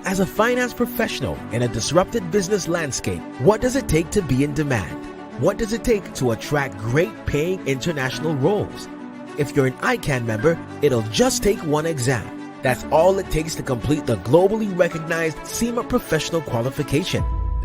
As a finance professional in a disrupted business landscape, what does it take to be in demand? What does it take to attract great paying international roles? If you're an ICAN member, it'll just take one exam. That's all it takes to complete the globally recognized CIMA professional qualification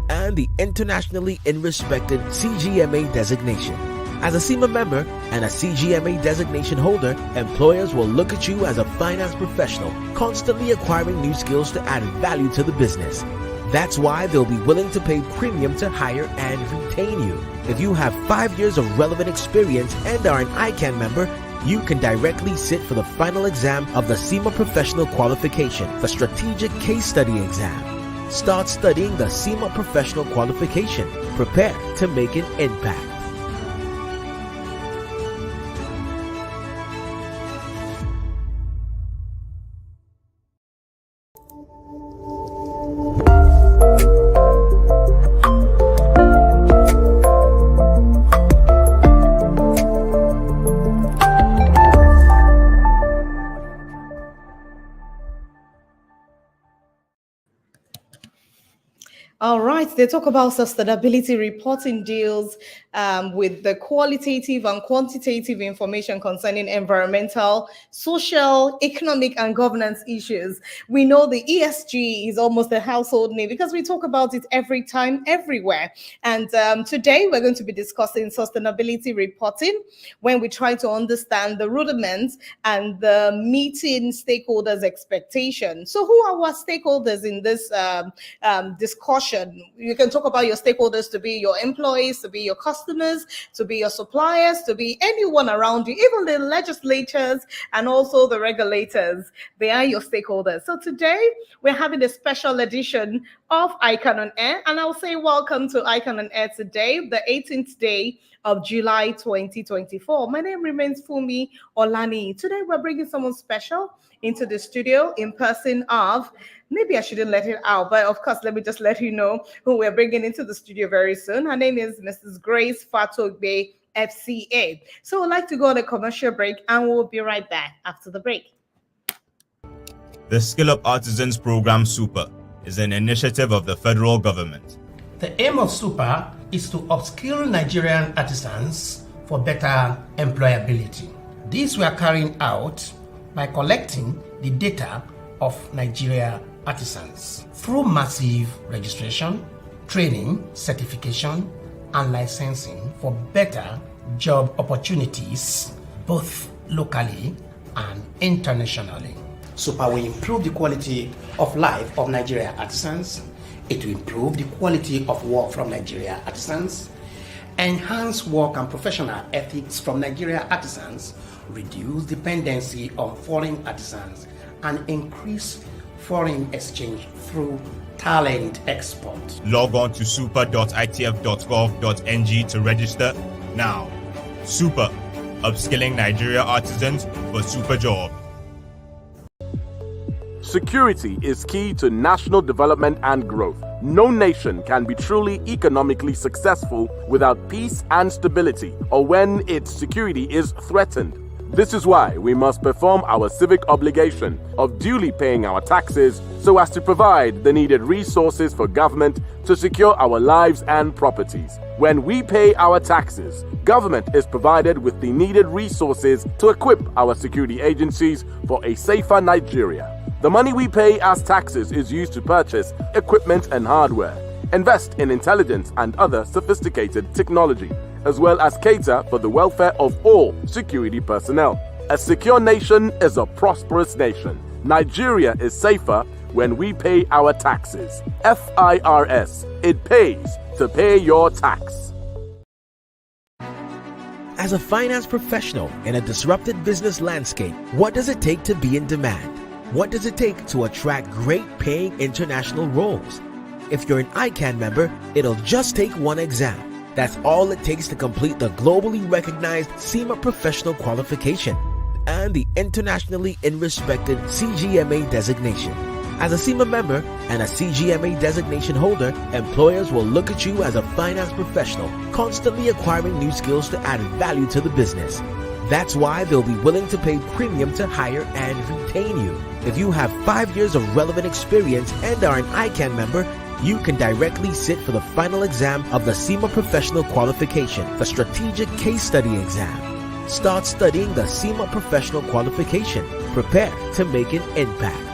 and the internationally respected CGMA designation. As a CIMA member and a CGMA designation holder, employers will look at you as a finance professional, constantly acquiring new skills to add value to the business. That's why they'll be willing to pay premium to hire and retain you. If you have 5 years of relevant experience and are an ICAN member, you can directly sit for the final exam of the CIMA Professional Qualification, the Strategic Case Study Exam. Start studying the CIMA Professional Qualification. Prepare to make an impact. All right, they talk about sustainability reporting deals with the qualitative and quantitative information concerning environmental, social, economic, and governance issues. We know the ESG is almost a household name because we talk about it every time, everywhere. And today we're going to be discussing sustainability reporting when we try to understand the rudiments and the meeting stakeholders' expectations. So who are our stakeholders in this discussion? You can talk about your stakeholders to be your employees, to be your customers, to be your suppliers, to be anyone around you, even the legislators and also the regulators. They are your stakeholders. So today we're having a special edition of ICAN on Air, and I'll say welcome to ICAN on Air today, the 18th day of July 2024. My name remains Fumi Olani. Today we're bringing someone special into the studio in person of, maybe I shouldn't let it out, but of course, let me just let you know who we're bringing into the studio very soon. Her name is Mrs. Grace Fatogbe, FCA. So we'd like to go on a commercial break and we'll be right back after the break. The Skill Up Artisans Program Super is an initiative of the federal government. The aim of Super is to upskill Nigerian artisans for better employability. This we are carrying out by collecting the data of Nigeria artisans through massive registration, training, certification, and licensing for better job opportunities, both locally and internationally. Super will improve the quality of life of Nigeria artisans. It will improve the quality of work from Nigeria artisans, enhance work and professional ethics from Nigeria artisans, reduce dependency on foreign artisans, and increase foreign exchange through talent export. Log on to super.itf.gov.ng to register now. Super, upskilling Nigeria artisans for super job. Security is key to national development and growth. No nation can be truly economically successful without peace and stability, or when its security is threatened. This is why we must perform our civic obligation of duly paying our taxes so as to provide the needed resources for government to secure our lives and properties. When we pay our taxes, government is provided with the needed resources to equip our security agencies for a safer Nigeria. The money we pay as taxes is used to purchase equipment and hardware, invest in intelligence and other sophisticated technology, as well as cater for the welfare of all security personnel. A secure nation is a prosperous nation. Nigeria is safer when we pay our taxes. FIRS, it pays to pay your tax. As a finance professional in a disrupted business landscape, what does it take to be in demand? What does it take to attract great paying international roles? If you're an ICAN member, it'll just take one exam. That's all it takes to complete the globally recognized CIMA professional qualification and the internationally respected CGMA designation. As a CIMA member and a CGMA designation holder, employers will look at you as a finance professional, constantly acquiring new skills to add value to the business. That's why they'll be willing to pay premium to hire and retain you. If you have 5 years of relevant experience and are an ICAN member, you can directly sit for the final exam of the SEMA Professional Qualification, the Strategic Case Study exam. Start studying the SEMA Professional Qualification. Prepare to make an impact.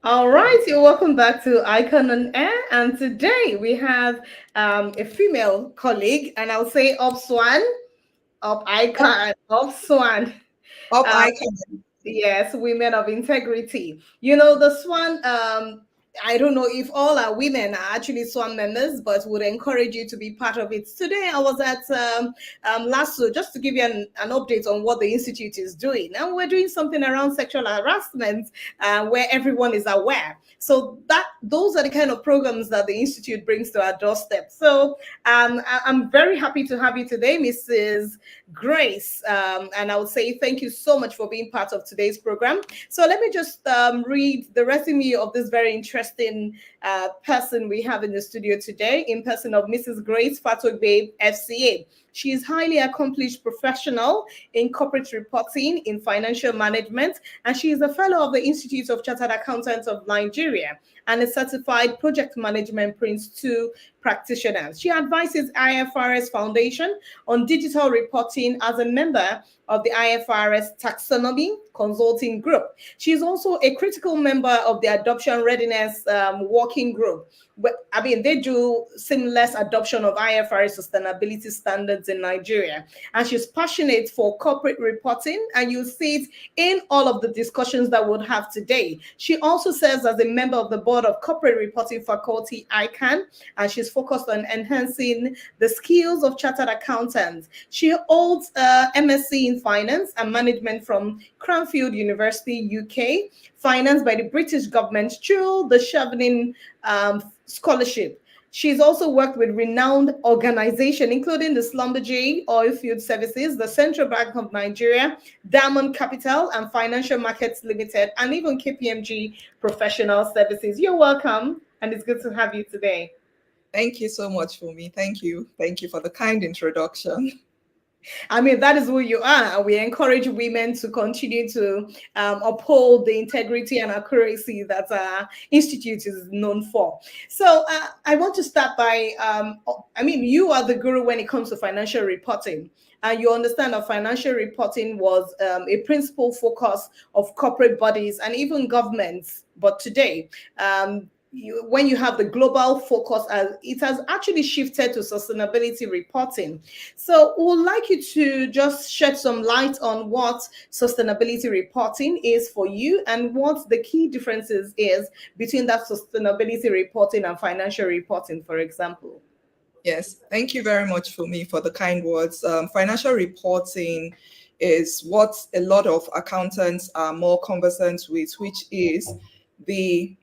All right, you're welcome back to ICAN on Air, and today we have a female colleague, and I'll say up Swan, up ICAN, up Swan. Up ICAN. Yes, women of integrity. You know, the Swan, I don't know if all our women are actually SWAN members, but would encourage you to be part of it. Today, I was at LASSO, just to give you an update on what the Institute is doing. And we're doing something around sexual harassment where everyone is aware. So those are the kind of programs that the Institute brings to our doorstep. So I'm very happy to have you today, Mrs. Grace. And I would say thank you so much for being part of today's program. So let me just read the resume of this very interesting person we have in the studio today, in person of Mrs. Grace Fatogbe, FCA. She is highly accomplished professional in corporate reporting, in financial management, and she is a fellow of the Institute of Chartered Accountants of Nigeria and a certified project management Prince 2 practitioner. She advises IFRS Foundation on digital reporting as a member of the IFRS Taxonomy Consulting Group. She is also a critical member of the Adoption Readiness Working Group. I mean, they do seamless adoption of IFRS sustainability standards in Nigeria. And she's passionate for corporate reporting, and you'll see it in all of the discussions that we'll have today. She also serves as a member of the board of corporate reporting faculty, ICAN, and she's focused on enhancing the skills of chartered accountants. She holds MSc in finance and management from Cranfield University, UK, financed by the British government through the Chevening Scholarship. She's also worked with renowned organizations, including the Schlumberger Oilfield Services, the Central Bank of Nigeria, Diamond Capital and Financial Markets Limited, and even KPMG Professional Services. You're welcome, and it's good to have you today. Thank you so much, Fumi. Thank you. Thank you for the kind introduction. I mean, that is who you are. And we encourage women to continue to uphold the integrity and accuracy that our institute is known for. So I want to start by, I mean, you are the guru when it comes to financial reporting. And you understand that financial reporting was a principal focus of corporate bodies and even governments. But today, when you have the global focus, it has actually shifted to sustainability reporting. So we would like you to just shed some light on what sustainability reporting is for you and what the key differences is between that sustainability reporting and financial reporting, for example. Yes, thank you very much, Fumi, for the kind words. Financial reporting is what a lot of accountants are more conversant with, which is the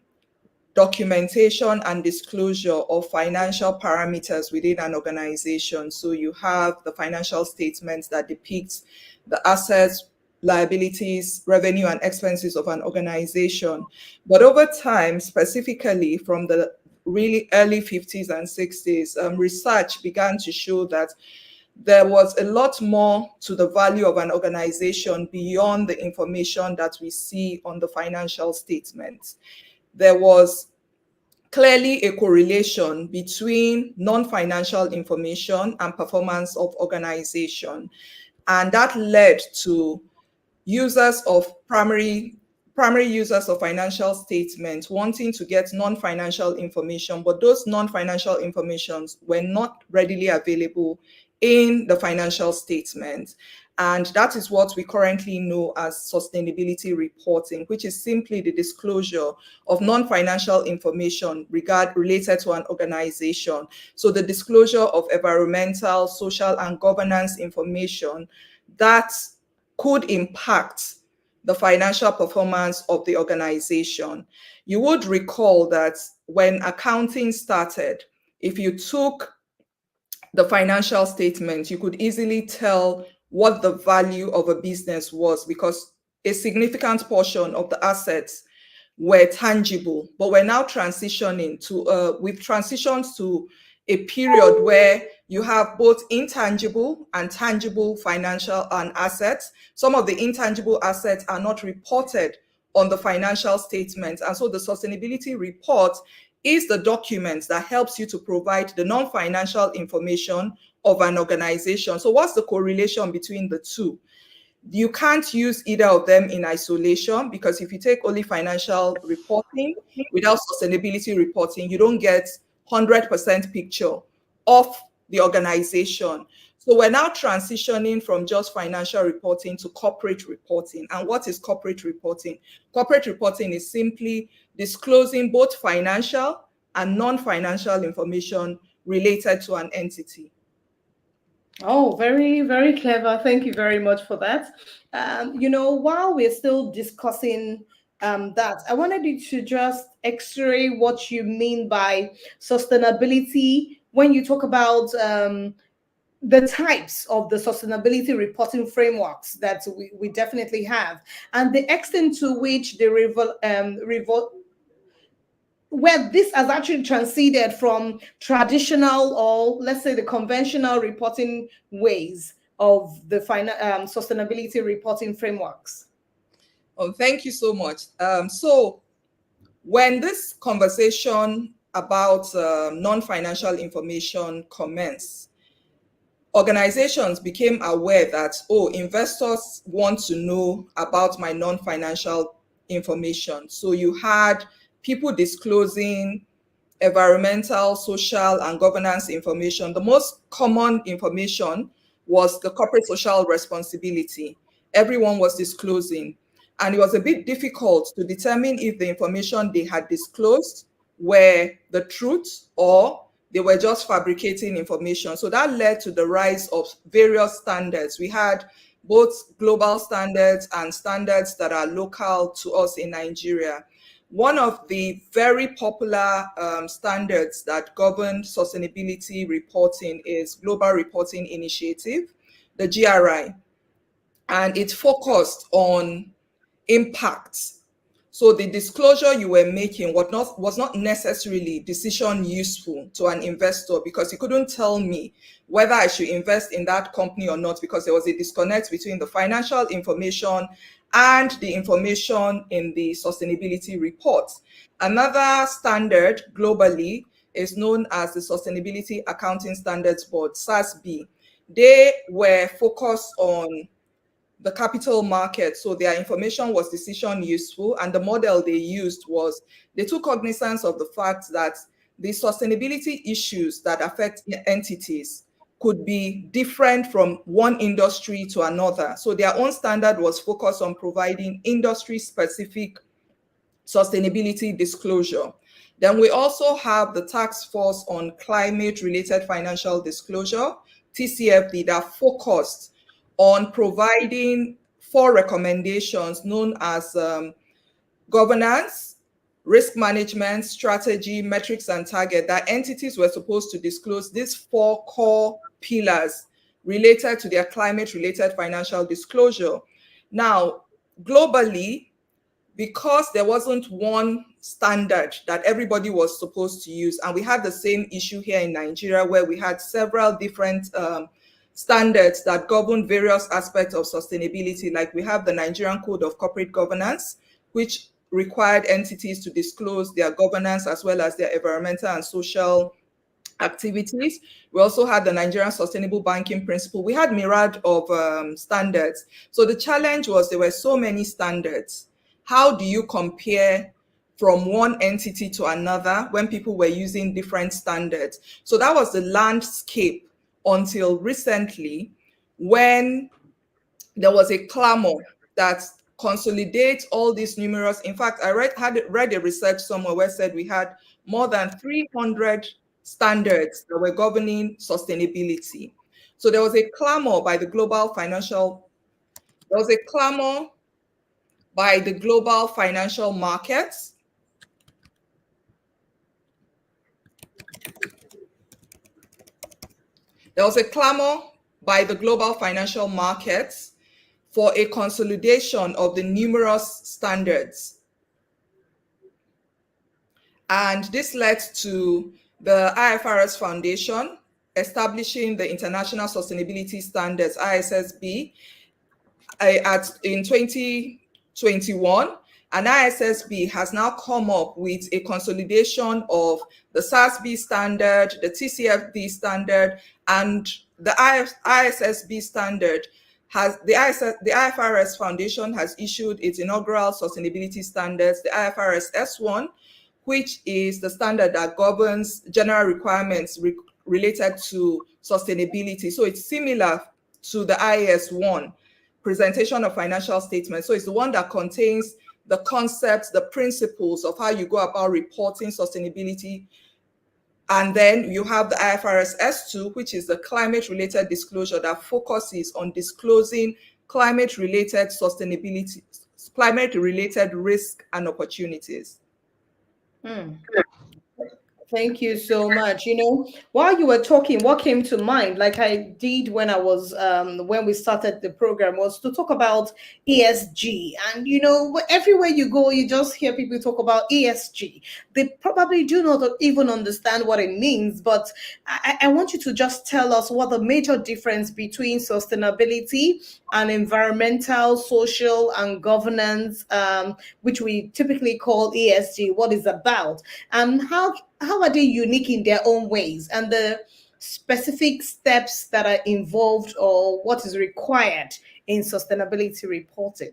documentation and disclosure of financial parameters within an organization. So you have the financial statements that depicts the assets, liabilities, revenue, and expenses of an organization. But over time, specifically from the really early 50s and 60s, research began to show that there was a lot more to the value of an organization beyond the information that we see on the financial statements. There was clearly a correlation between non-financial information and performance of organization. And that led to users of primary users of financial statements wanting to get non-financial information, but those non-financial informations were not readily available in the financial statement. And that is what we currently know as sustainability reporting, which is simply the disclosure of non-financial information related to an organization. So the disclosure of environmental, social, and governance information that could impact the financial performance of the organization. You would recall that when accounting started, if you took the financial statement, you could easily tell what the value of a business was because a significant portion of the assets were tangible. But we're now transitioning to, we've transitioned to a period where you have both intangible and tangible financial and assets. Some of the intangible assets are not reported on the financial statements. And so the sustainability report is the document that helps you to provide the non-financial information of an organization. So what's the correlation between the two? You can't use either of them in isolation, because if you take only financial reporting without sustainability reporting, you don't get 100% picture of the organization. So we're now transitioning from just financial reporting to corporate reporting. And what is corporate reporting? Corporate reporting is simply disclosing both financial and non-financial information related to an entity. Oh, very, very clever. Thank you very much for that. While we're still discussing that, I wanted you to just x-ray what you mean by sustainability when you talk about the types of the sustainability reporting frameworks that we definitely have, and the extent to which the where this has actually transited from traditional, or let's say the conventional reporting ways of the sustainability reporting frameworks. Oh, thank you so much. So when this conversation about non-financial information commenced, organizations became aware that, oh, investors want to know about my non-financial information. So you had people disclosing environmental, social, and governance information. The most common information was the corporate social responsibility. Everyone was disclosing. And it was a bit difficult to determine if the information they had disclosed were the truth or they were just fabricating information. So that led to the rise of various standards. We had both global standards and standards that are local to us in Nigeria. One of the very popular standards that govern sustainability reporting is Global Reporting Initiative, the GRI, and it focused on impacts. So the disclosure you were making was not necessarily decision useful to an investor, because you couldn't tell me whether I should invest in that company or not, because there was a disconnect between the financial information and the information in the sustainability report. Another standard globally is known as the Sustainability Accounting Standards Board, SASB. They were focused on the capital market, so their information was decision useful, and the model they used was they took cognizance of the fact that the sustainability issues that affect entities could be different from one industry to another. So their own standard was focused on providing industry-specific sustainability disclosure. Then we also have the Task Force on Climate-Related Financial Disclosure, TCFD, that focused on providing 4 recommendations known as governance, risk management, strategy, metrics, and target, that entities were supposed to disclose these 4 core pillars related to their climate-related financial disclosure. Now, globally, because there wasn't one standard that everybody was supposed to use, and we had the same issue here in Nigeria where we had several different standards that govern various aspects of sustainability. Like we have the Nigerian Code of Corporate Governance, which required entities to disclose their governance as well as their environmental and social activities. We also had the Nigerian Sustainable Banking Principle. We had myriad of standards. So the challenge was there were so many standards. How do you compare from one entity to another when people were using different standards? So that was the landscape until recently, when there was a clamor that consolidates all these numerous. In fact, I read a research somewhere where it said we had more than 300 standards that were governing sustainability. So there was a clamor by the global financial markets There was a clamor by the global financial markets for a consolidation of the numerous standards. And this led to the IFRS Foundation establishing the International Sustainability Standards, ISSB, in 2021. And ISSB has now come up with a consolidation of the SASB standard, the TCFD standard, and the ISSB standard. The IFRS Foundation has issued its inaugural sustainability standards, the IFRS S1, which is the standard that governs general requirements related to sustainability. So it's similar to the IAS1, presentation of financial statements. So it's the one that contains the concepts, the principles of how you go about reporting sustainability. And then you have the IFRS S2, which is the climate-related disclosure that focuses on disclosing climate-related sustainability, climate-related risk and opportunities. Thank you so much. You know, while you were talking, what came to mind, like I did when I was when we started the program, was to talk about ESG. And you know, everywhere you go, you just hear people talk about ESG. They probably do not even understand what it means. But I want you to just tell us what the major difference between sustainability and environmental, social, and governance, which we typically call ESG, what is about, and how are they unique in their own ways, and the specific steps that are involved or what is required in sustainability reporting.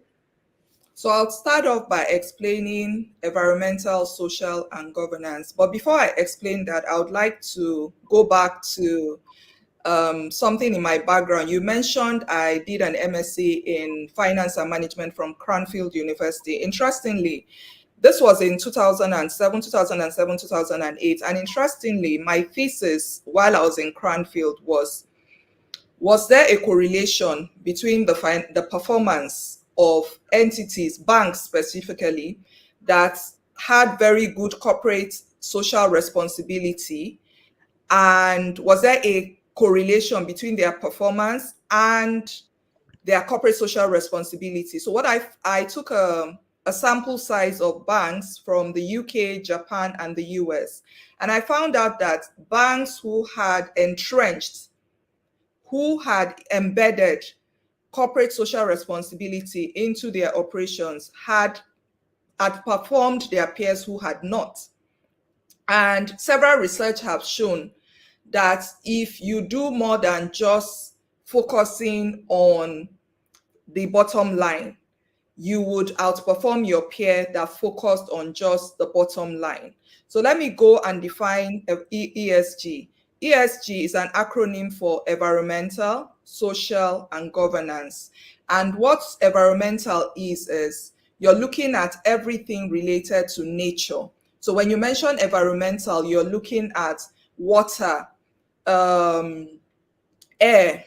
So I'll start off by explaining environmental, social, and governance. But before I explain that, I would like to go back to something in my background. You mentioned I did an MSc in Finance and Management from Cranfield University. Interestingly, this was in 2007, 2008. And interestingly, my thesis while I was in Cranfield was there a correlation between the performance of entities, banks specifically, that had very good corporate social responsibility? And was there a correlation between their performance and their corporate social responsibility? So what I took a sample size of banks from the UK, Japan, and the US. And I found out that banks who had entrenched, who had embedded corporate social responsibility into their operations had outperformed their peers who had not. And several research have shown that if you do more than just focusing on the bottom line, you would outperform your peer that focused on just the bottom line. So let me go and define ESG. ESG is an acronym for environmental, social, and governance. And what environmental is you're looking at everything related to nature. So when you mention environmental, you're looking at water, air.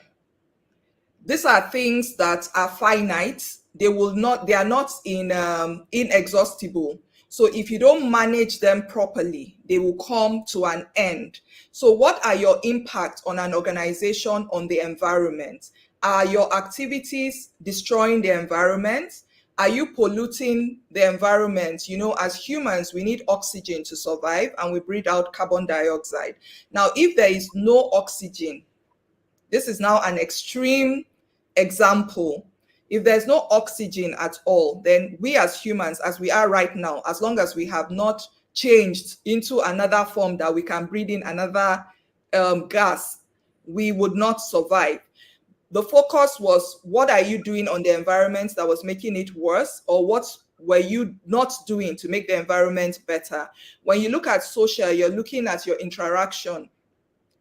These are things that are finite. They are not inexhaustible. So if you don't manage them properly, they will come to an end. So what are your impacts on an organization on the environment? Are your activities destroying the environment? Are you polluting the environment? You know, as humans, we need oxygen to survive, and we breathe out carbon dioxide. Now, if there is no oxygen, this is now an extreme example. If there's no oxygen at all, then we as humans, as we are right now, as long as we have not changed into another form that we can breathe in another gas, we would not survive. The focus was, what are you doing on the environment that was making it worse, or what were you not doing to make the environment better? When you look at social, you're looking at your interaction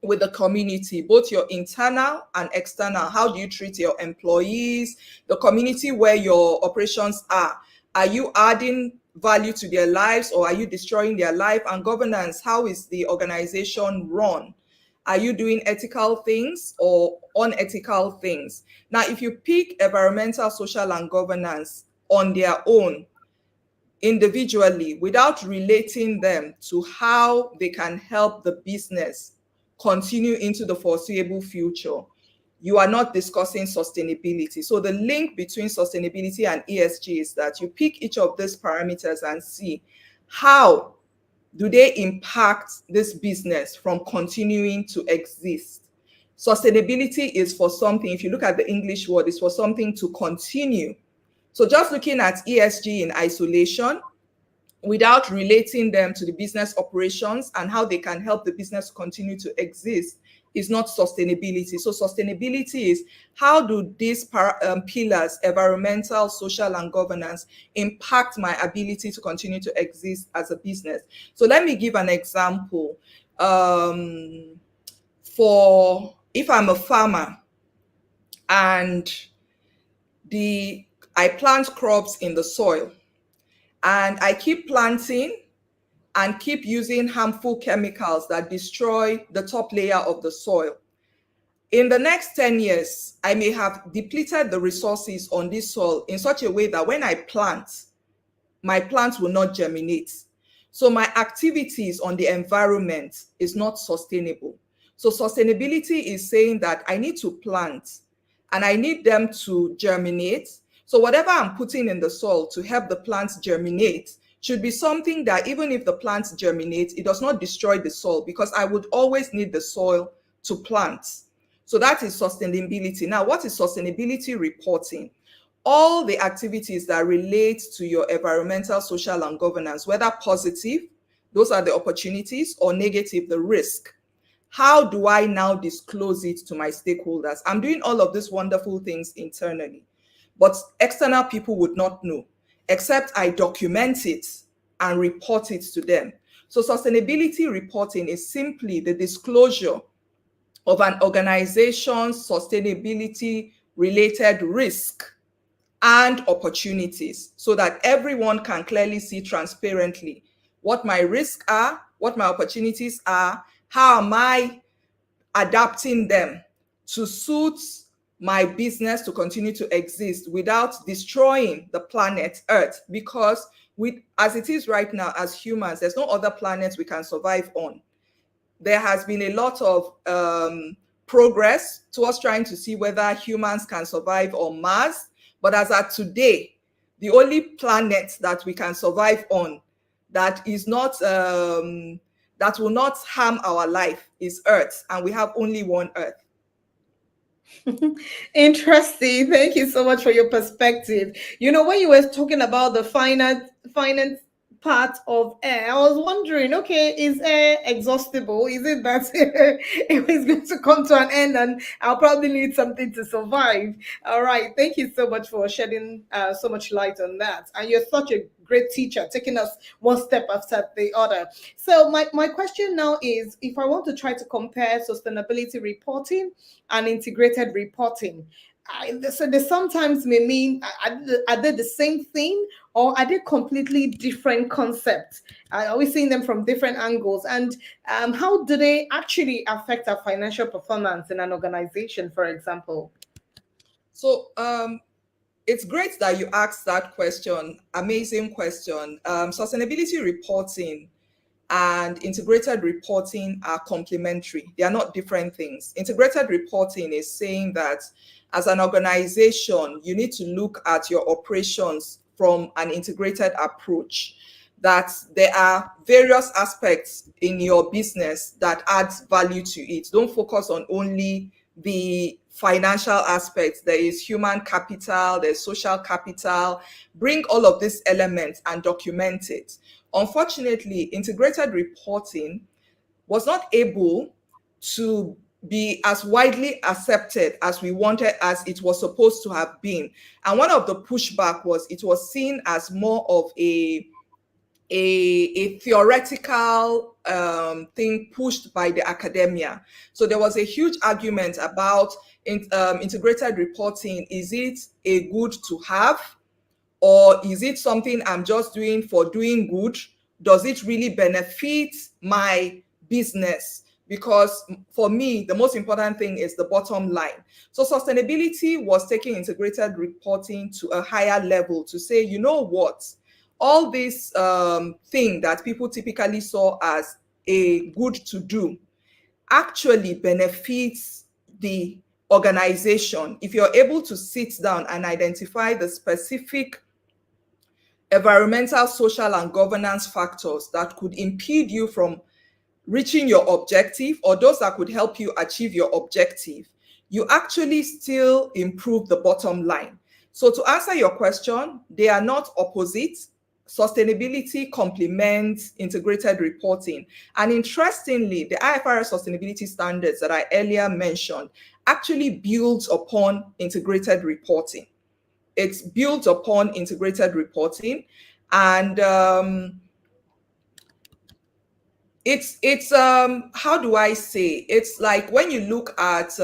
with the community, both your internal and external. How do you treat your employees, the community where your operations are? Are you adding value to their lives, or are you destroying their life? And governance, how is the organization run? Are you doing ethical things or unethical things? Now, if you pick environmental, social, and governance on their own, individually, without relating them to how they can help the business continue into the foreseeable future, you are not discussing sustainability. So the link between sustainability and ESG is that you pick each of these parameters and see how do they impact this business from continuing to exist. Sustainability is for something, if you look at the English word, it's for something to continue. So just looking at ESG in isolation, without relating them to the business operations and how they can help the business continue to exist, is not sustainability. So sustainability is how do these pillars, environmental, social, and governance, impact my ability to continue to exist as a business. So let me give an example. For if I'm a farmer and I plant crops in the soil, and I keep planting and keep using harmful chemicals that destroy the top layer of the soil. In the next 10 years, I may have depleted the resources on this soil in such a way that when I plant, my plants will not germinate. So my activities on the environment is not sustainable. So sustainability is saying that I need to plant and I need them to germinate. So whatever I'm putting in the soil to help the plants germinate should be something that even if the plants germinate, it does not destroy the soil, because I would always need the soil to plant. So that is sustainability. Now, what is sustainability reporting? All the activities that relate to your environmental, social, and governance, whether positive, those are the opportunities, or negative, the risk. How do I now disclose it to my stakeholders? I'm doing all of these wonderful things internally, but external people would not know, except I document it and report it to them. So sustainability reporting is simply the disclosure of an organization's sustainability related risk and opportunities, so that everyone can clearly see transparently what my risks are, what my opportunities are, how am I adapting them to suit my business to continue to exist without destroying the planet Earth. Because as it is right now, as humans, there's no other planet we can survive on. There has been a lot of progress towards trying to see whether humans can survive on Mars. But as of today, the only planet that we can survive on that is not that will not harm our life is Earth, and we have only one Earth. Interesting. Thank you so much for your perspective. You know, when you were talking about the finance part of air, I was wondering, okay, is air exhaustible? Is it that it is going to come to an end and I'll probably need something to survive? All right. Thank you so much for shedding so much light on that. And you're such a great teacher, taking us one step after the other. So my question now is, if I want to try to compare sustainability reporting and integrated reporting, so they sometimes may mean, are they the same thing, or are they completely different concepts? Are we seeing them from different angles? And how do they actually affect our financial performance in an organization, for example? So it's great that you asked that question. Amazing question. Sustainability reporting and integrated reporting are complementary. They are not different things. Integrated reporting is saying that as an organization, you need to look at your operations from an integrated approach, that there are various aspects in your business that adds value to it. Don't focus on only the financial aspects. There is human capital, there's social capital. Bring all of these elements and document it. Unfortunately, integrated reporting was not able to be as widely accepted as we wanted, as it was supposed to have been. And one of the pushback was it was seen as more of a theoretical thing pushed by the academia. So there was a huge argument about integrated reporting. Is it a good to have, or is it something I'm just doing for doing good? Does it really benefit my business? Because for me, the most important thing is the bottom line. So sustainability was taking integrated reporting to a higher level to say, you know what, all this thing that people typically saw as a good to do, actually benefits the organization if you're able to sit down and identify the specific environmental, social, and governance factors that could impede you from reaching your objective, or those that could help you achieve your objective, you actually still improve the bottom line. So to answer your question, they are not opposite. Sustainability complements integrated reporting. And interestingly, the IFRS sustainability standards that I earlier mentioned actually builds upon integrated reporting. It's built upon integrated reporting, and it's how do I say, it's like when you look at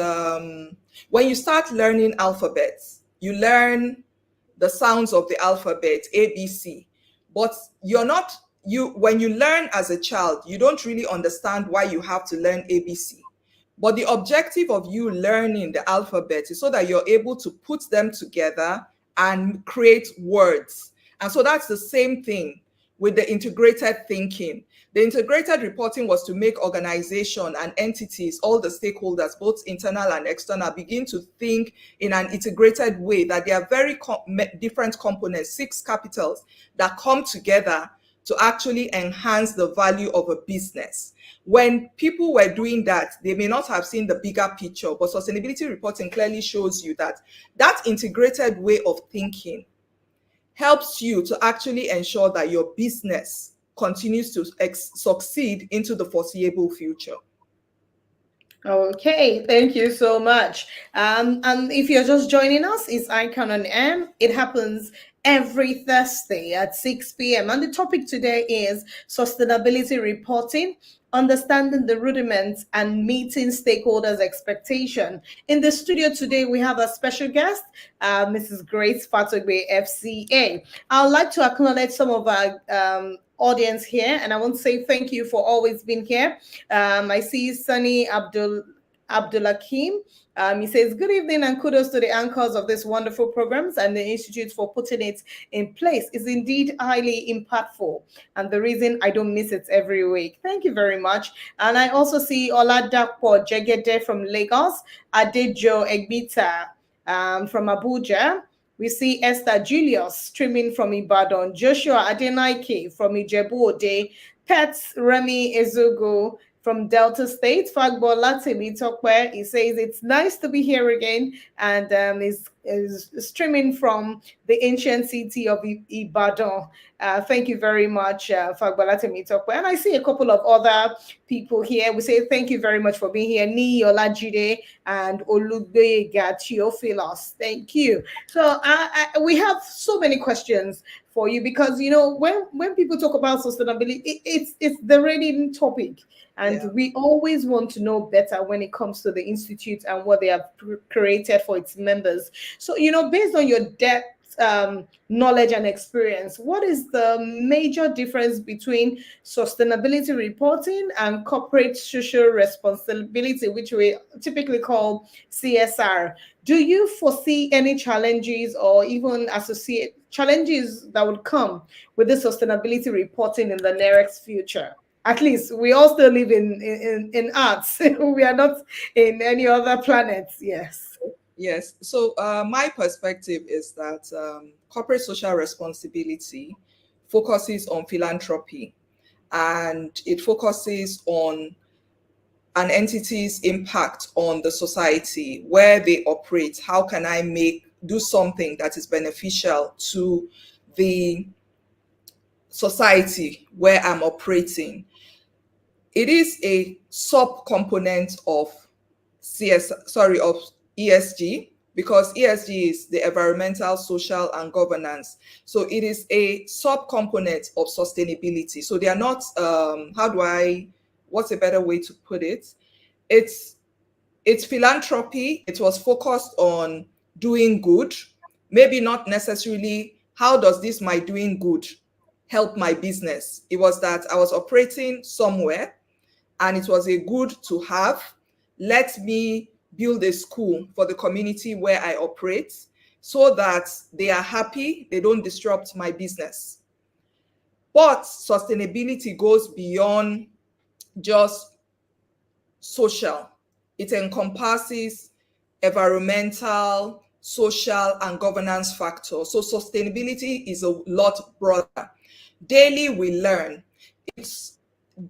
when you start learning alphabets, you learn the sounds of the alphabet, ABC, but you're not, you when you learn as a child, you don't really understand why you have to learn ABC. But the objective of you learning the alphabet is so that you're able to put them together and create words. And so that's the same thing with the integrated thinking. The integrated reporting was to make organization and entities, all the stakeholders, both internal and external, begin to think in an integrated way, that there are very different components, 6 capitals, that come together to actually enhance the value of a business. When people were doing that, they may not have seen the bigger picture, but sustainability reporting clearly shows you that that integrated way of thinking helps you to actually ensure that your business continues to succeed into the foreseeable future. Okay, thank you so much. And if you're just joining us, it's ICAN on AIR. It happens every Thursday at 6 p.m. And the topic today is sustainability reporting, understanding the rudiments and meeting stakeholders' expectation. In the studio today, we have a special guest, Mrs. Grace Fatogbe, FCA. I'd like to acknowledge some of our audience here, and I want to say thank you for always being here. I see Sunny Abdulakim. He says, good evening and kudos to the anchors of this wonderful programs and the Institute for putting it in place. It's indeed highly impactful, and the reason I don't miss it every week. Thank you very much. And I also see Oladapo Jegede from Lagos, Adejo Egbita from Abuja. We see Esther Julius streaming from Ibadan, Joshua Adenaike from Ijebu Ode, Pets Remy Ezugo from Delta State, Fagbola Tokwe. He says it's nice to be here again, and is streaming from the ancient city of Ibadan. Thank you very much, Fagbola Tokwe. And I see a couple of other people here. We say thank you very much for being here, Ni Olajide and Olugbeega Theophilus. Thank you. So we have so many questions for you, because you know when people talk about sustainability, it's the reigning topic, and we always want to know better when it comes to the institute and what they have created for its members. So based on your depth, knowledge and experience, what is the major difference between sustainability reporting and corporate social responsibility, which we typically call CSR? Do you foresee any challenges or even associate challenges that would come with the sustainability reporting in the nearest future? At least we all still live in Earth. We are not in any other planets. Yes. So my perspective is that corporate social responsibility focuses on philanthropy, and it focuses on an entity's impact on the society where they operate. How can I do something that is beneficial to the society where I'm operating? It is a sub-component of ESG, because ESG is the environmental, social, and governance. So it is a sub-component of sustainability. So they are not, what's a better way to put it? It's philanthropy. It was focused on doing good, maybe not necessarily how does this my doing good help my business. It was that I was operating somewhere and it was a good to have. Let me build a school for the community where I operate so that they are happy, they don't disrupt my business. But sustainability goes beyond just social. It encompasses environmental, social, and governance factors. So sustainability is a lot broader. Daily we learn. It's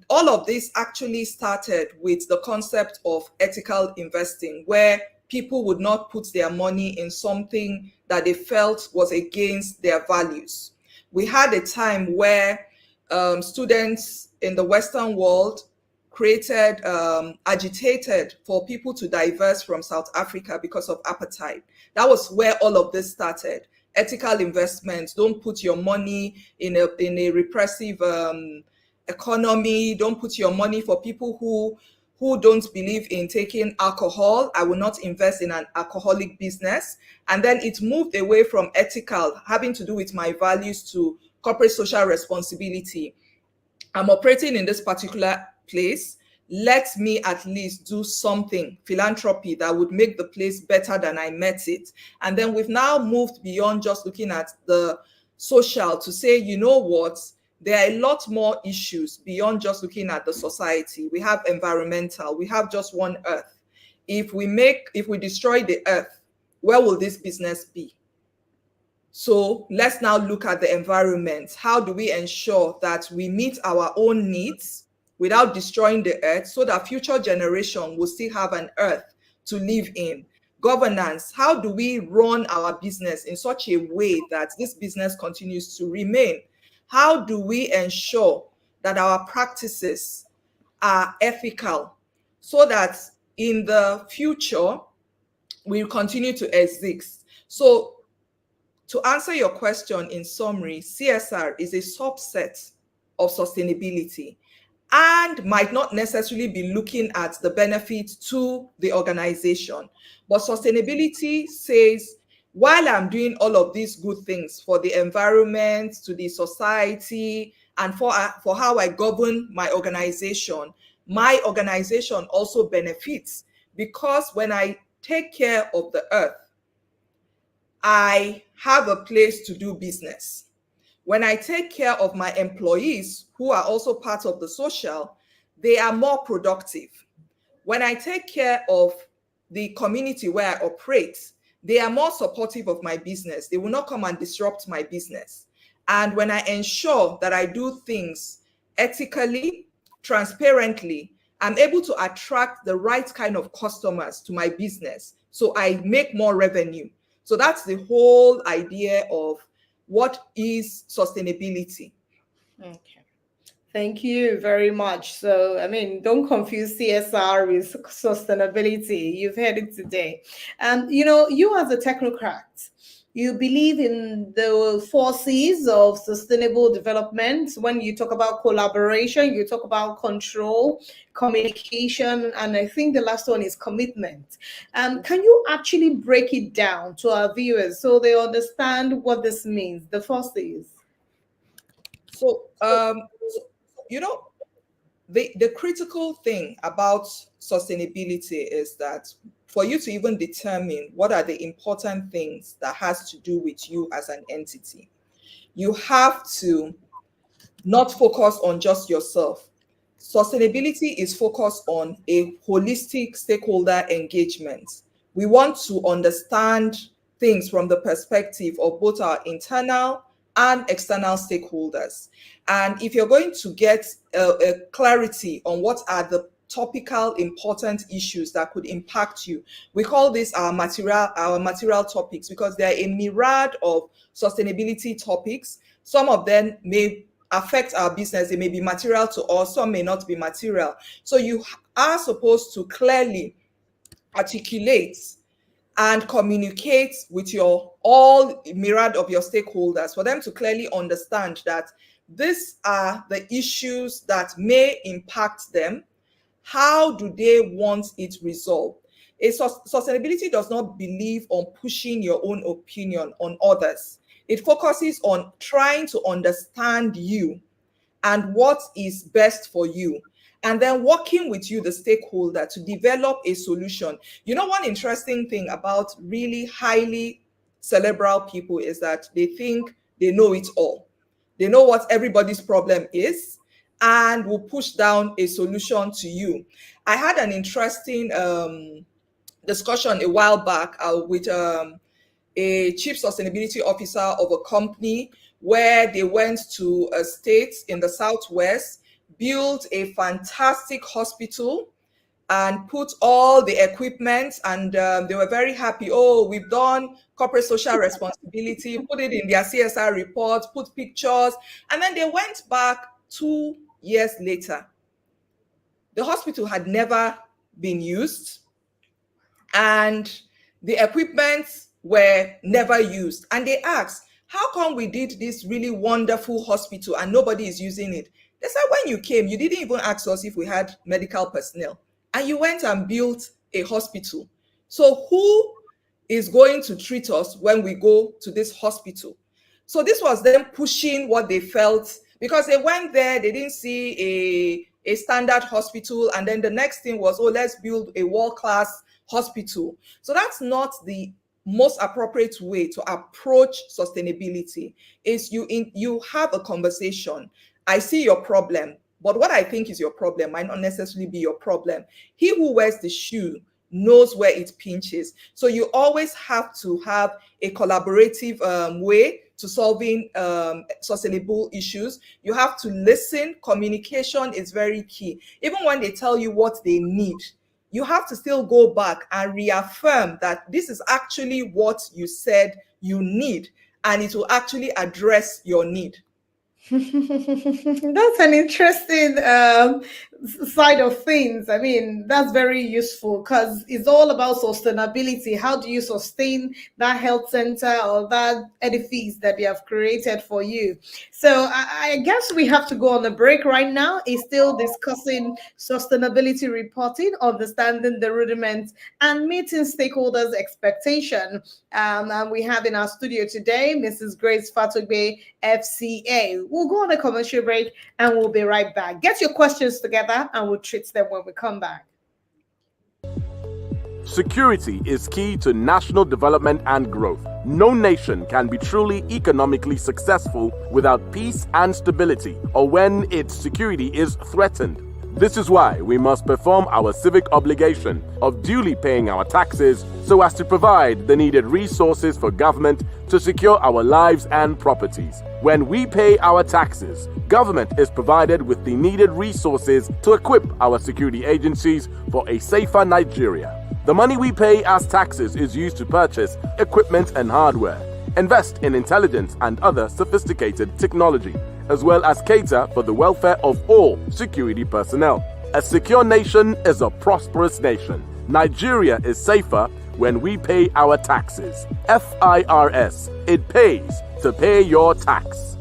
all of this actually started with the concept of ethical investing, where people would not put their money in something that they felt was against their values. We had a time where students in the Western world agitated for people to divest from South Africa because of apartheid. That was where all of this started. Ethical investments. Don't put your money in a repressive economy. Don't put your money for people who don't believe in taking alcohol. I will not invest in an alcoholic business. And then it moved away from ethical, having to do with my values, to corporate social responsibility. I'm operating in this particular place. Let me at least do something, philanthropy, that would make the place better than I met it. And then we've now moved beyond just looking at the social to say, you know what, there are a lot more issues beyond just looking at the society. We have environmental, we have just one earth. If we destroy the earth, where will this business be? So let's now look at the environment. How do we ensure that we meet our own needs without destroying the earth, so that future generation will still have an earth to live in? Governance. How do we run our business in such a way that this business continues to remain? How do we ensure that our practices are ethical, so that in the future we continue to exist? So to answer your question in summary, CSR is a subset of sustainability and might not necessarily be looking at the benefit to the organization. But sustainability says, while I'm doing all of these good things for the environment, to the society, and for how I govern my organization also benefits, because when I take care of the earth, I have a place to do business. When I take care of my employees, who are also part of the social, they are more productive. When I take care of the community where I operate, they are more supportive of my business. They will not come and disrupt my business. And when I ensure that I do things ethically, transparently, I'm able to attract the right kind of customers to my business, so I make more revenue. So that's the whole idea of what is sustainability. Okay. Thank you very much. So, I mean, don't confuse CSR with sustainability. You've heard it today. You as a technocrat, you believe in the 4 C's of sustainable development. When you talk about collaboration, you talk about control, communication, and I think the last one is commitment. Can you actually break it down to our viewers so they understand what this means, the 4 C's? So, the critical thing about sustainability is that for you to even determine what are the important things that has to do with you as an entity, you have to not focus on just yourself. Sustainability is focused on a holistic stakeholder engagement. We want to understand things from the perspective of both our internal and external stakeholders. And if you're going to get a clarity on what are the topical important issues that could impact you, we call this our material topics, because there are a myriad of sustainability topics. Some of them may affect our business. They may be material to us, some may not be material. So you are supposed to clearly articulate and communicate with all myriad of your stakeholders for them to clearly understand that these are the issues that may impact them. How do they want it resolved? Sustainability does not believe on pushing your own opinion on others. It focuses on trying to understand you and what is best for you, and then working with you, the stakeholder, to develop a solution. One interesting thing about really highly cerebral people is that they think they know it all. They know what everybody's problem is and will push down a solution to you. I had an interesting discussion a while back with a chief sustainability officer of a company where they went to a state in the Southwest, built a fantastic hospital, and put all the equipment, and they were very happy. Oh, we've done corporate social responsibility, put it in their CSR report, put pictures, and then they went back 2 years later. The hospital had never been used, and the equipment were never used. And they asked, how come we did this really wonderful hospital and nobody is using it? They said, when you came, you didn't even ask us if we had medical personnel, and you went and built a hospital. So who is going to treat us when we go to this hospital? So this was them pushing what they felt, because they went there, they didn't see a standard hospital, and then the next thing was, oh, let's build a world-class hospital. So that's not the most appropriate way to approach sustainability. Is you have a conversation. I see your problem, but what I think is your problem might not necessarily be your problem. He who wears the shoe knows where it pinches. So you always have to have a collaborative way to solving sustainable issues. You have to listen. Communication is very key. Even when they tell you what they need, you have to still go back and reaffirm that this is actually what you said you need, and it will actually address your need. That's an interesting side of things. I mean, that's very useful because it's all about sustainability. How do you sustain that health center or that edifice that they have created for you? So I guess we have to go on a break right now. It's still discussing sustainability reporting, understanding the rudiments, and meeting stakeholders' expectation. And we have in our studio today, Mrs. Grace Fatogbe, FCA. We'll go on a commercial break and we'll be right back. Get your questions together and we'll treat them when we come back. Security is key to national development and growth. No nation can be truly economically successful without peace and stability, or when its security is threatened. This is why we must perform our civic obligation of duly paying our taxes so as to provide the needed resources for government to secure our lives and properties. When we pay our taxes, government is provided with the needed resources to equip our security agencies for a safer Nigeria. The money we pay as taxes is used to purchase equipment and hardware, invest in intelligence and other sophisticated technology, as well as cater for the welfare of all security personnel. A secure nation is a prosperous nation. Nigeria is safer when we pay our taxes. FIRS, it pays to pay your tax.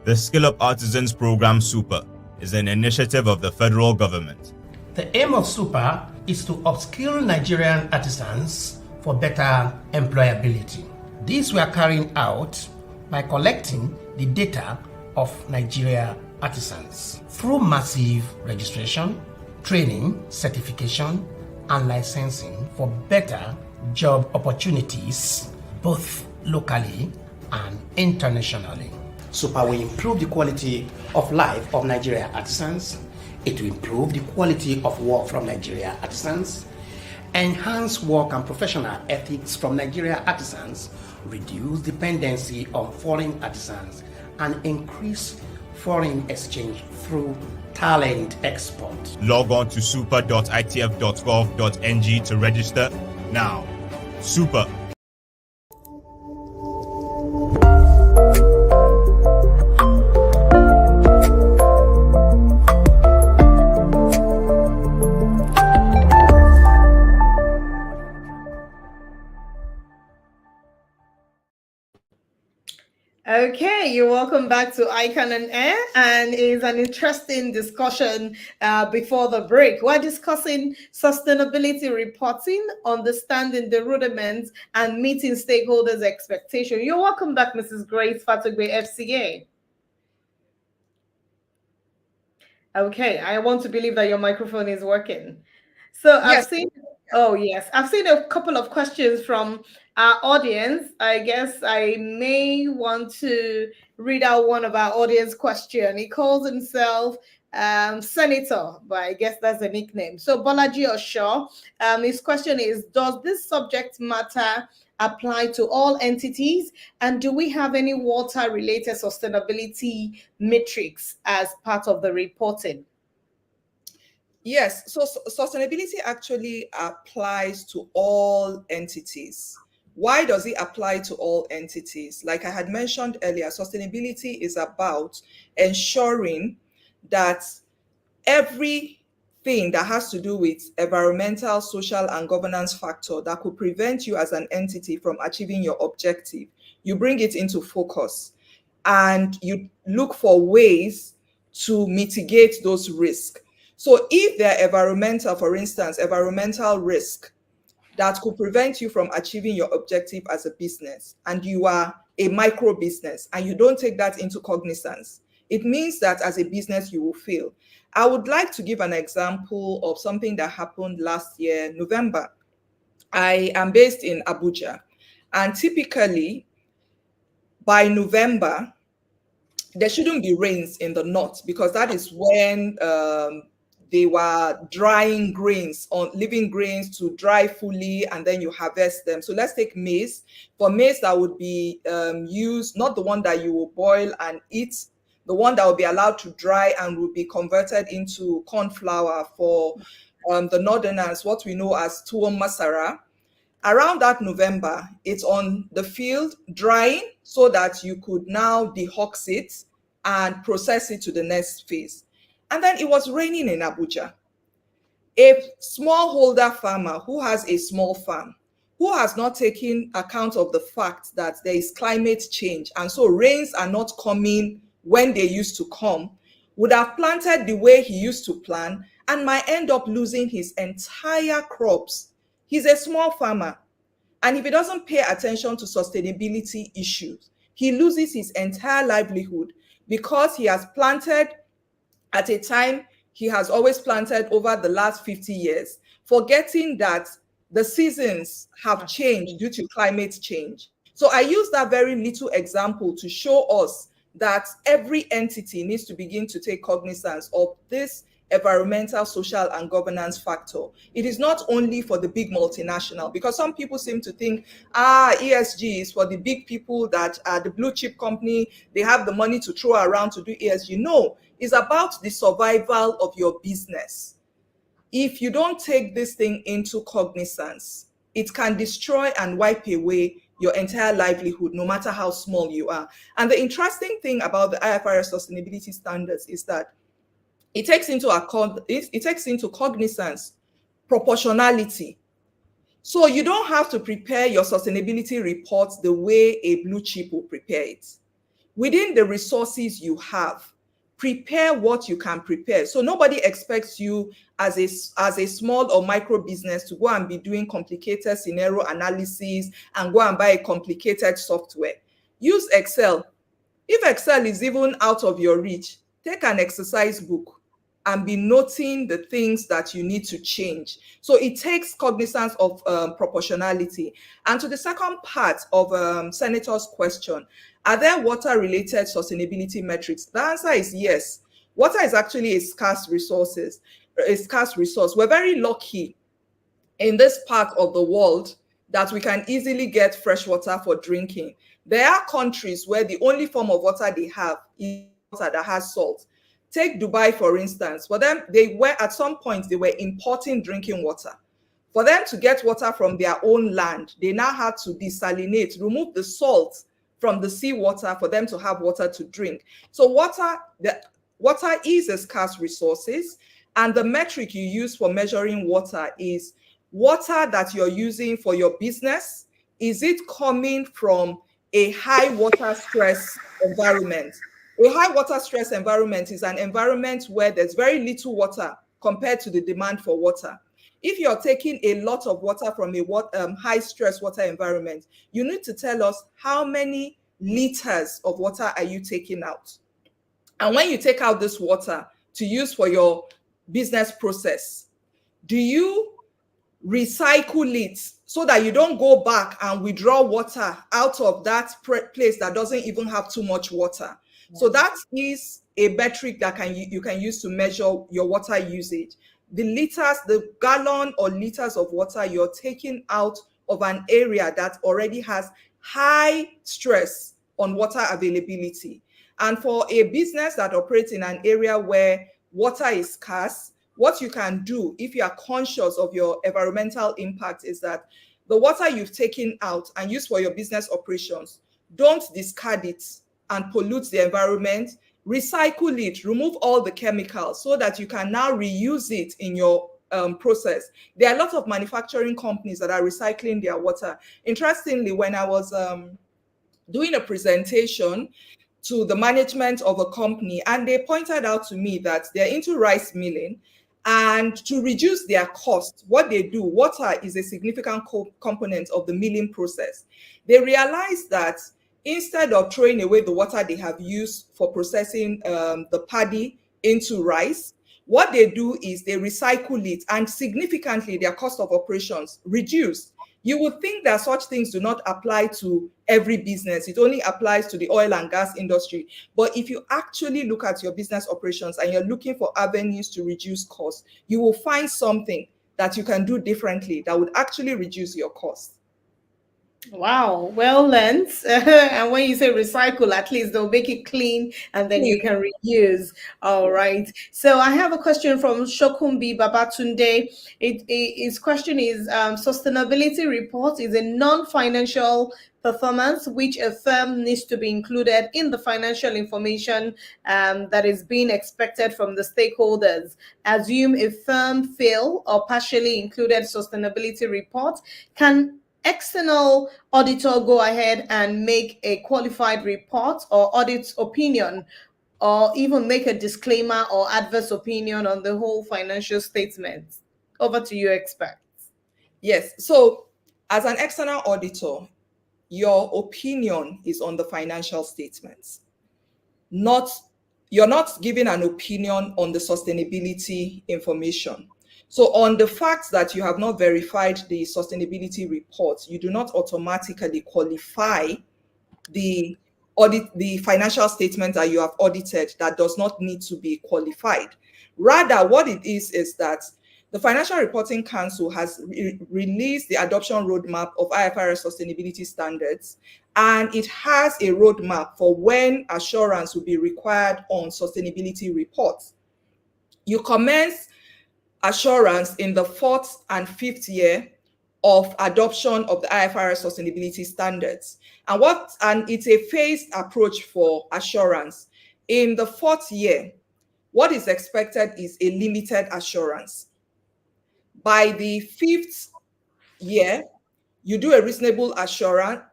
The Skill Up Artisans Program Super is an initiative of the federal government. The aim of Super is to upskill Nigerian artisans for better employability. These we are carrying out by collecting the data of Nigeria artisans through massive registration, training, certification, and licensing for better job opportunities, both locally and internationally. Super will improve the quality of life of Nigeria artisans. It will improve the quality of work from Nigeria artisans, enhance work and professional ethics from Nigeria artisans, reduce dependency on foreign artisans, and increase foreign exchange through talent export. Log on to super.itf.gov.ng to register now. Super. Okay, you're welcome back to ICAN on Air, and it's an interesting discussion before the break. We're discussing sustainability reporting, understanding the rudiments, and meeting stakeholders' expectation. You're welcome back, Mrs. Grace Fatogbe, FCA. Okay, I want to believe that your microphone is working. So Yes. I've seen a couple of questions from our audience. I guess I may want to read out one of our audience question. He calls himself senator, but I guess that's a nickname. So Bolaji Osho, his question is, does this subject matter apply to all entities? And do we have any water-related sustainability metrics as part of the reporting? Yes, so sustainability actually applies to all entities. Why does it apply to all entities? Like I had mentioned earlier, sustainability is about ensuring that everything that has to do with environmental, social, and governance factor that could prevent you as an entity from achieving your objective, you bring it into focus and you look for ways to mitigate those risks. So if there are environmental, for instance, environmental risk that could prevent you from achieving your objective as a business, and you are a micro business and you don't take that into cognizance, it means that as a business you will fail. I would like to give an example of something that happened last year, November. I am based in Abuja, and typically by November, there shouldn't be rains in the north because that is when they were drying grains, on living grains to dry fully, and then you harvest them. So let's take maize. For maize that would be used, not the one that you will boil and eat, the one that will be allowed to dry and will be converted into corn flour for the northerners, what we know as tuwo masara. Around that November, it's on the field drying so that you could now dehusk it and process it to the next phase. And then it was raining in Abuja. A smallholder farmer who has a small farm, who has not taken account of the fact that there is climate change, and so rains are not coming when they used to come, would have planted the way he used to plant and might end up losing his entire crops. He's a small farmer. And if he doesn't pay attention to sustainability issues, he loses his entire livelihood because he has planted at a time he has always planted over the last 50 years, forgetting that the seasons have changed due to climate change. So I use that very little example to show us that every entity needs to begin to take cognizance of this environmental, social, and governance factor. It is not only for the big multinational, because some people seem to think, ESG is for the big people that are the blue chip company, they have the money to throw around to do ESG. No, it's about the survival of your business. If you don't take this thing into cognizance, it can destroy and wipe away your entire livelihood, no matter how small you are. And the interesting thing about the IFRS sustainability standards is that it takes into cognizance proportionality. So you don't have to prepare your sustainability reports the way a blue chip will prepare it. Within the resources you have, prepare what you can prepare. So nobody expects you as a small or micro business to go and be doing complicated scenario analysis and go and buy a complicated software. Use Excel. If Excel is even out of your reach, take an exercise book and be noting the things that you need to change. So it takes cognizance of proportionality. And to the second part of Senator's question, are there water-related sustainability metrics? The answer is yes. Water is actually a scarce resource. We're very lucky in this part of the world that we can easily get fresh water for drinking. There are countries where the only form of water they have is water that has salt. Take Dubai, for instance. For them, at some point, they were importing drinking water. For them to get water from their own land, they now had to desalinate, remove the salt from the seawater for them to have water to drink. So water is a scarce resource, and the metric you use for measuring water is water that you're using for your business. Is it coming from a high water stress environment? A high water stress environment is an environment where there's very little water compared to the demand for water. If you're taking a lot of water from a high stress water environment, you need to tell us how many liters of water are you taking out. And when you take out this water to use for your business process, do you recycle it so that you don't go back and withdraw water out of that place that doesn't even have too much water? So that is a metric that you can use to measure your water usage. The liters, the gallon or liters of water you're taking out of an area that already has high stress on water availability. And for a business that operates in an area where water is scarce, what you can do if you are conscious of your environmental impact is that the water you've taken out and used for your business operations, don't discard it and pollute the environment. Recycle it, remove all the chemicals so that you can now reuse it in your process. There are a lot of manufacturing companies that are recycling their water. Interestingly, when I was doing a presentation to the management of a company, and they pointed out to me that they're into rice milling, and to reduce their cost, what they do, water is a significant component of the milling process. They realized that instead of throwing away the water they have used for processing the paddy into rice, what they do is they recycle it, and significantly their cost of operations reduced. You would think that such things do not apply to every business. It only applies to the oil and gas industry. But if you actually look at your business operations and you're looking for avenues to reduce costs, you will find something that you can do differently that would actually reduce your costs. Wow, well learned. And when you say recycle, at least they'll make it clean and then you can reuse. All right. So I have a question from Shokumbi Babatunde. His question is, sustainability report is a non-financial performance which a firm needs to be included in the financial information that is being expected from the stakeholders. Assume a firm fail or partially included sustainability report. Can external auditor go ahead and make a qualified report or audit opinion, or even make a disclaimer or adverse opinion on the whole financial statement? Over to you, experts. Yes. So as an external auditor, your opinion is on the financial statements. You're not giving an opinion on the sustainability information. So on the fact that you have not verified the sustainability report, you do not automatically qualify the financial statement that you have audited that does not need to be qualified. Rather, what it is that the Financial Reporting Council has released the adoption roadmap of IFRS sustainability standards, and it has a roadmap for when assurance will be required on sustainability reports. You commence assurance in the 4th and 5th year of adoption of the IFRS sustainability standards. And it's a phased approach for assurance. In the 4th year, what is expected is a limited assurance. By the 5th year, you do a reasonable assurance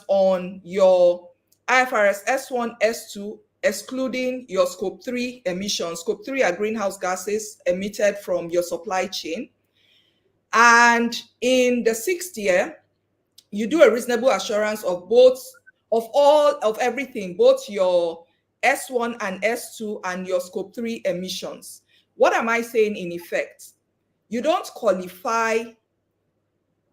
on your IFRS S1, S2, excluding your scope 3 emissions. Scope 3 are greenhouse gases emitted from your supply chain. And in the 6th year, you do a reasonable assurance of everything, both your S1 and S2 and your scope 3 emissions. What am I saying in effect? You don't qualify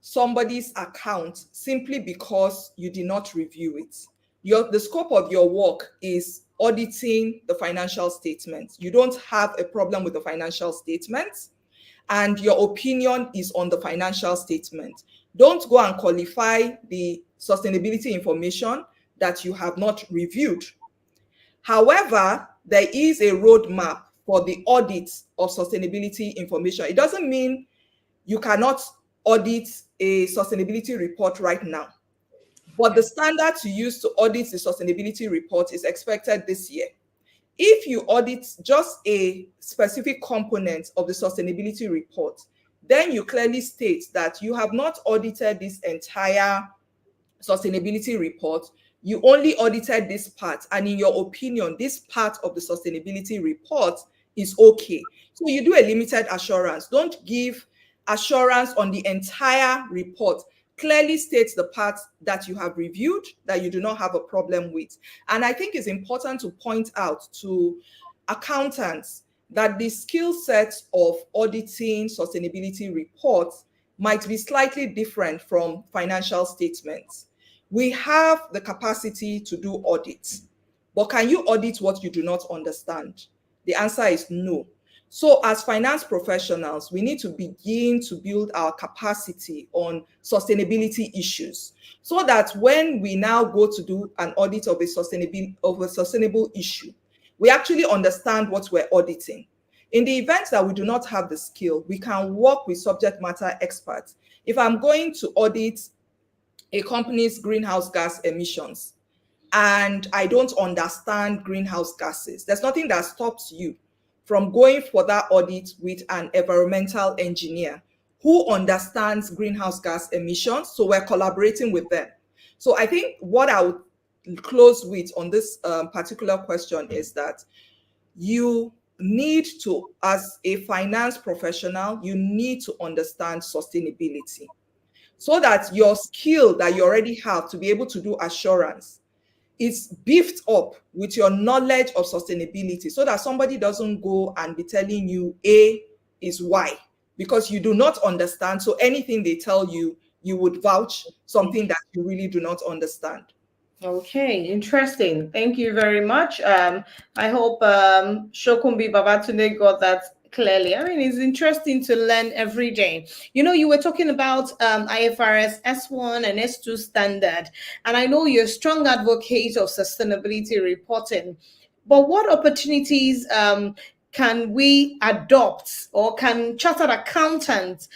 somebody's account simply because you did not review it. The scope of your work is auditing the financial statements. You don't have a problem with the financial statements, and your opinion is on the financial statement. Don't go and qualify the sustainability information that you have not reviewed. However, there is a roadmap for the audit of sustainability information. It doesn't mean you cannot audit a sustainability report right now, but the standard to use to audit the sustainability report is expected this year. If you audit just a specific component of the sustainability report, then you clearly state that you have not audited this entire sustainability report. You only audited this part, and in your opinion, this part of the sustainability report is okay. So you do a limited assurance. Don't give assurance on the entire report. Clearly states the parts that you have reviewed that you do not have a problem with. And I think it's important to point out to accountants that the skill sets of auditing sustainability reports might be slightly different from financial statements. We have the capacity to do audits, But can you audit what you do not understand? The answer is no. So as finance professionals, we need to begin to build our capacity on sustainability issues so that when we now go to do an audit of a sustainable issue, we actually understand what we're auditing. In the event that we do not have the skill, we can work with subject matter experts. If I'm going to audit a company's greenhouse gas emissions and I don't understand greenhouse gases, there's nothing that stops you from going for that audit with an environmental engineer who understands greenhouse gas emissions. So we're collaborating with them. So I think what I would close with on this particular question is that you need to, as a finance professional, you need to understand sustainability so that your skill that you already have to be able to do assurance is beefed up with your knowledge of sustainability so that somebody doesn't go and be telling you A is Y because you do not understand. So anything they tell you, you would vouch something that you really do not understand. Okay, interesting. Thank you very much. I hope Shokumbi Babatunde got that clearly. I mean, it's interesting to learn every day. You know, you were talking about IFRS S1 and S2 standard, and I know you're a strong advocate of sustainability reporting, but what opportunities can we adopt, or can chartered accountants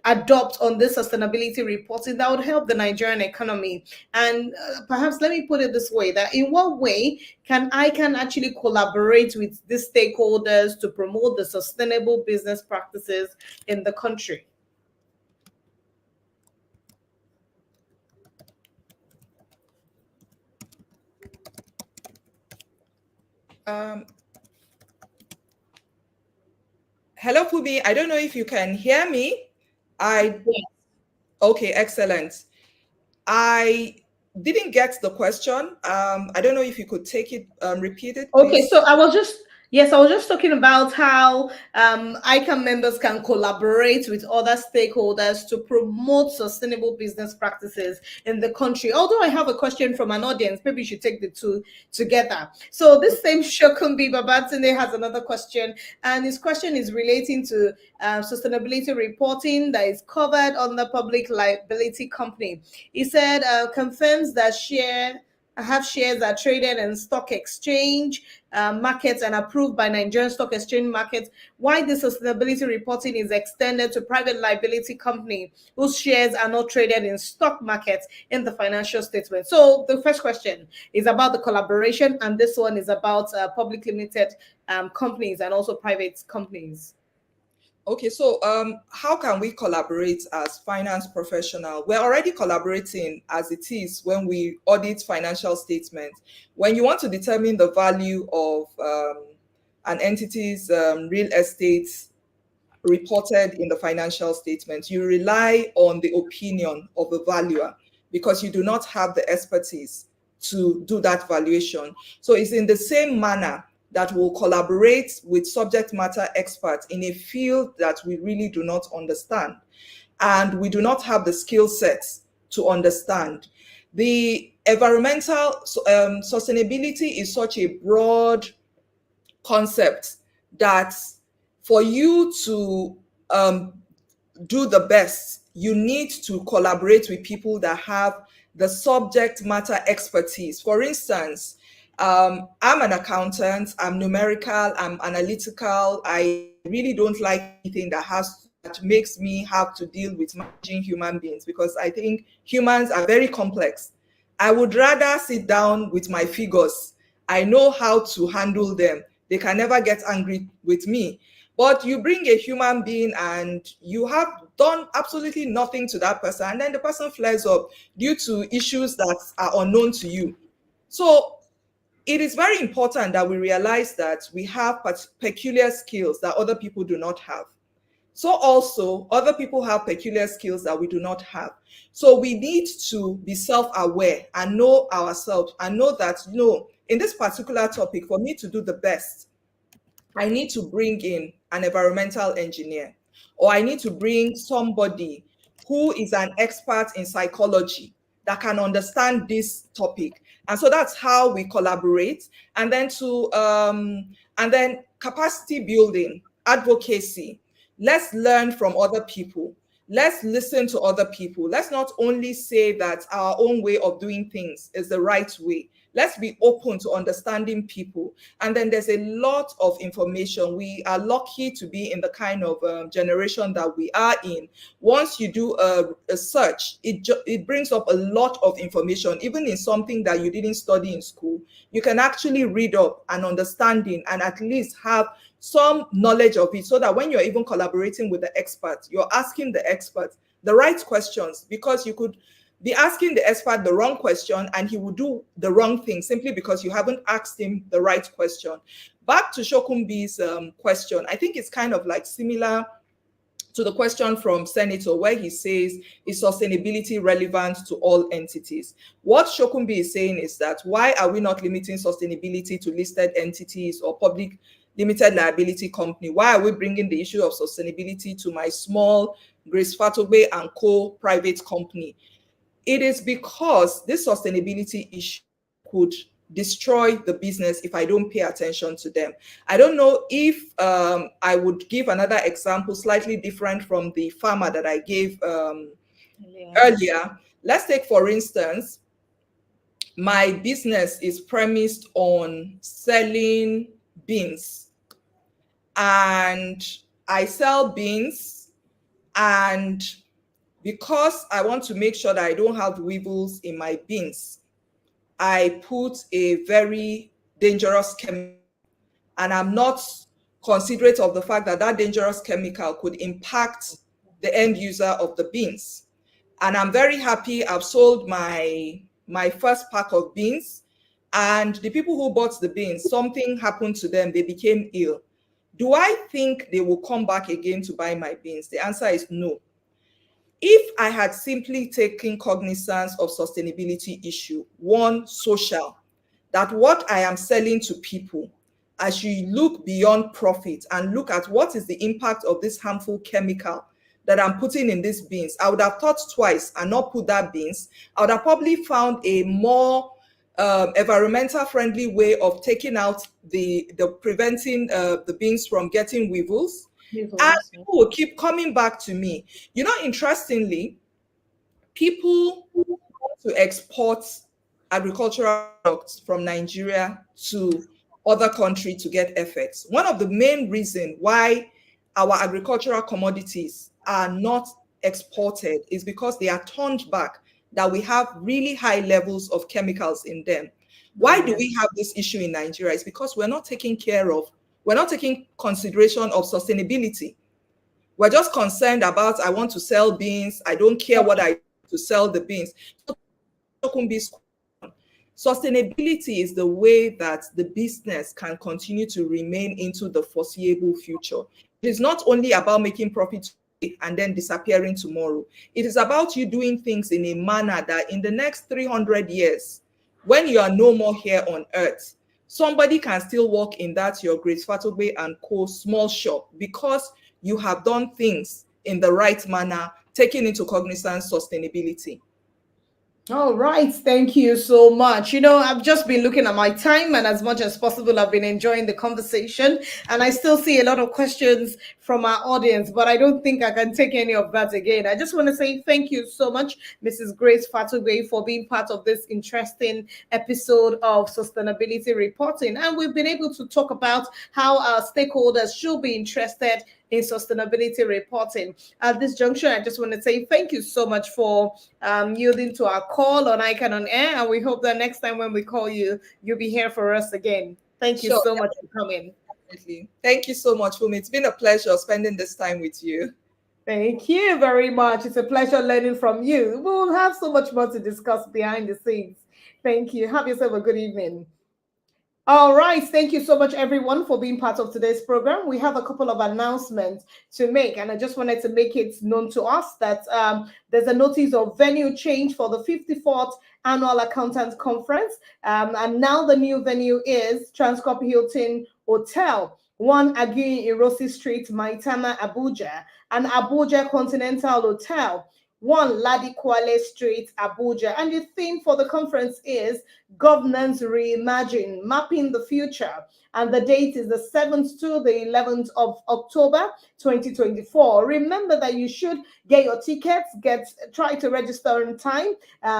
adopt on this sustainability reporting that would help the Nigerian economy? And perhaps let me put it this way, that in what way can ICAN actually collaborate with the stakeholders to promote the sustainable business practices in the country? Hello, Pubi. I don't know if you can hear me. Okay, excellent. I didn't get the question. I don't know if you could take it, repeat it, please. Okay, so I was just talking about how ICAN members can collaborate with other stakeholders to promote sustainable business practices in the country. Although I have a question from an audience, maybe you should take the two together. So this same Shokumbi Babatunde has another question, and his question is relating to sustainability reporting that is covered on the public liability company. He said, confirms that shares are traded in stock exchange markets and approved by Nigerian stock exchange markets. Why the sustainability reporting is extended to private liability company whose shares are not traded in stock markets in the financial statement? So the first question is about the collaboration, and this one is about public limited companies and also private companies. Okay, so how can we collaborate as finance professionals? We're already collaborating as it is when we audit financial statements. When you want to determine the value of an entity's real estate reported in the financial statements, you rely on the opinion of the valuer because you do not have the expertise to do that valuation. So it's in the same manner that will collaborate with subject matter experts in a field that we really do not understand and we do not have the skill sets to understand. The environmental sustainability is such a broad concept that for you to do the best, you need to collaborate with people that have the subject matter expertise. For instance, I'm an accountant, I'm numerical, I'm analytical. I really don't like anything that makes me have to deal with managing human beings because I think humans are very complex. I would rather sit down with my figures. I know how to handle them. They can never get angry with me. But you bring a human being and you have done absolutely nothing to that person, and then the person flares up due to issues that are unknown to you. So it is very important that we realize that we have peculiar skills that other people do not have. So also, other people have peculiar skills that we do not have. So we need to be self-aware and know ourselves and know that, in this particular topic, for me to do the best, I need to bring in an environmental engineer, or I need to bring somebody who is an expert in psychology that can understand this topic. And so that's how we collaborate. And then and then capacity building, advocacy. Let's learn from other people. Let's listen to other people. Let's not only say that our own way of doing things is the right way. Let's be open to understanding people. And then there's a lot of information. We are lucky to be in the kind of generation that we are in. Once you do a search, it brings up a lot of information, even in something that you didn't study in school. You can actually read up an understanding and at least have some knowledge of it, so that when you're even collaborating with the expert, you're asking the expert the right questions, because you could be asking the expert the wrong question and he will do the wrong thing simply because you haven't asked him the right question. Back to Shokunbi's question, I think it's kind of like similar to the question from Senator, where he says, is sustainability relevant to all entities? What Shokunbi is saying is that, why are we not limiting sustainability to listed entities or public limited liability company? Why are we bringing the issue of sustainability to my small Grace Fatogbe and Co. private company? It is because this sustainability issue could destroy the business if I don't pay attention to them. I don't know if I would give another example slightly different from the farmer that I gave earlier. Let's take, for instance, my business is premised on selling beans, and I sell beans, and because I want to make sure that I don't have weevils in my beans, I put a very dangerous chemical, and I'm not considerate of the fact that that dangerous chemical could impact the end user of the beans. And I'm very happy I've sold my first pack of beans, and the people who bought the beans, something happened to them, they became ill. Do I think they will come back again to buy my beans? The answer is no. If I had simply taken cognizance of sustainability issue, one, social, that what I am selling to people, as you look beyond profit and look at what is the impact of this harmful chemical that I'm putting in these beans, I would have thought twice and not put that beans. I would have probably found a more environmental friendly way of taking out the preventing the beans from getting weevils. And people will keep coming back to me. You know, interestingly, people want to export agricultural products from Nigeria to other countries to get effects. One of the main reasons why our agricultural commodities are not exported is because they are turned back, that we have really high levels of chemicals in them. Why do we have this issue in Nigeria? It's because we're not taking consideration of sustainability. We're just concerned about, I want to sell beans, I don't care what I do to sell the beans. Sustainability is the way that the business can continue to remain into the foreseeable future. It is not only about making profit and then disappearing tomorrow. It is about you doing things in a manner that in the next 300 years, when you are no more here on earth, somebody can still walk in that your Grace Fatogbe and Co. small shop, because you have done things in the right manner, taking into cognizance sustainability. All right, thank you so much. You know, I've just been looking at my time, and as much as possible, I've been enjoying the conversation, and I still see a lot of questions from our audience, but I don't think I can take any of that again. I just want to say thank you so much, Mrs. Grace Fatogbe, for being part of this interesting episode of Sustainability Reporting. And we've been able to talk about how our stakeholders should be interested in sustainability reporting. At this juncture, I just want to say thank you so much for yielding to our call on ICAN on Air, and we hope that next time when we call you, you'll be here for us again. Thank you so much for coming. Definitely. Thank you so much, Fumi. It's been a pleasure spending this time with you. Thank you very much. It's a pleasure learning from you. We'll have so much more to discuss behind the scenes. Thank you. Have yourself a good evening. All right. Thank you so much, everyone, for being part of today's program. We have a couple of announcements to make, and I just wanted to make it known to us that there's a notice of venue change for the 54th Annual Accountants Conference. And now the new venue is Transcorp Hilton Hotel, 1 Aguiyi Irosi Street, Maitama, Abuja, and Abuja Continental Hotel, 1 Ladi Kwale Street, Abuja. And the theme for the conference is Governance Reimagine, Mapping the Future. And the date is the 7th to the 11th of October 2024. Remember that you should get your tickets, try to register on time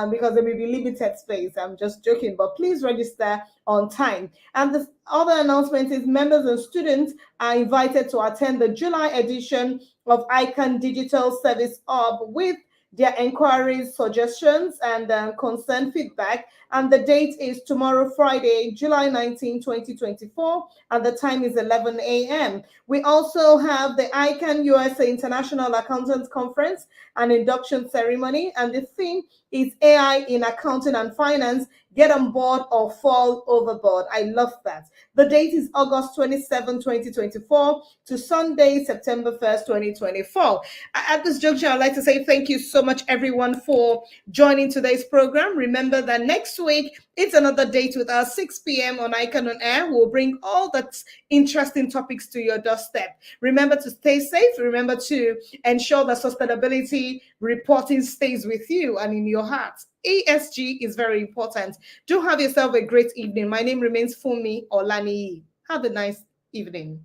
because there may be limited space. I'm just joking, but please register on time. And the other announcement is members and students are invited to attend the July edition of ICAN Digital Service Hub with their inquiries, suggestions, and concern feedback. And the date is tomorrow, Friday, July 19, 2024, and the time is 11 a.m. We also have the ICAN USA International Accountants Conference and induction ceremony, and the theme is AI in Accounting and Finance, Get on Board or Fall Overboard. I love that. The date is August 27, 2024 to Sunday, September 1st, 2024. At this juncture, I'd like to say thank you so much, everyone, for joining today's program. Remember that next week, it's another date with us, 6 p.m. on ICAN on Air. We'll bring all that interesting topics to your doorstep. Remember to stay safe. Remember to ensure that sustainability reporting stays with you and in your heart. ESG is very important. Do have yourself a great evening. My name remains Funmi Olaniyi. Have a nice evening.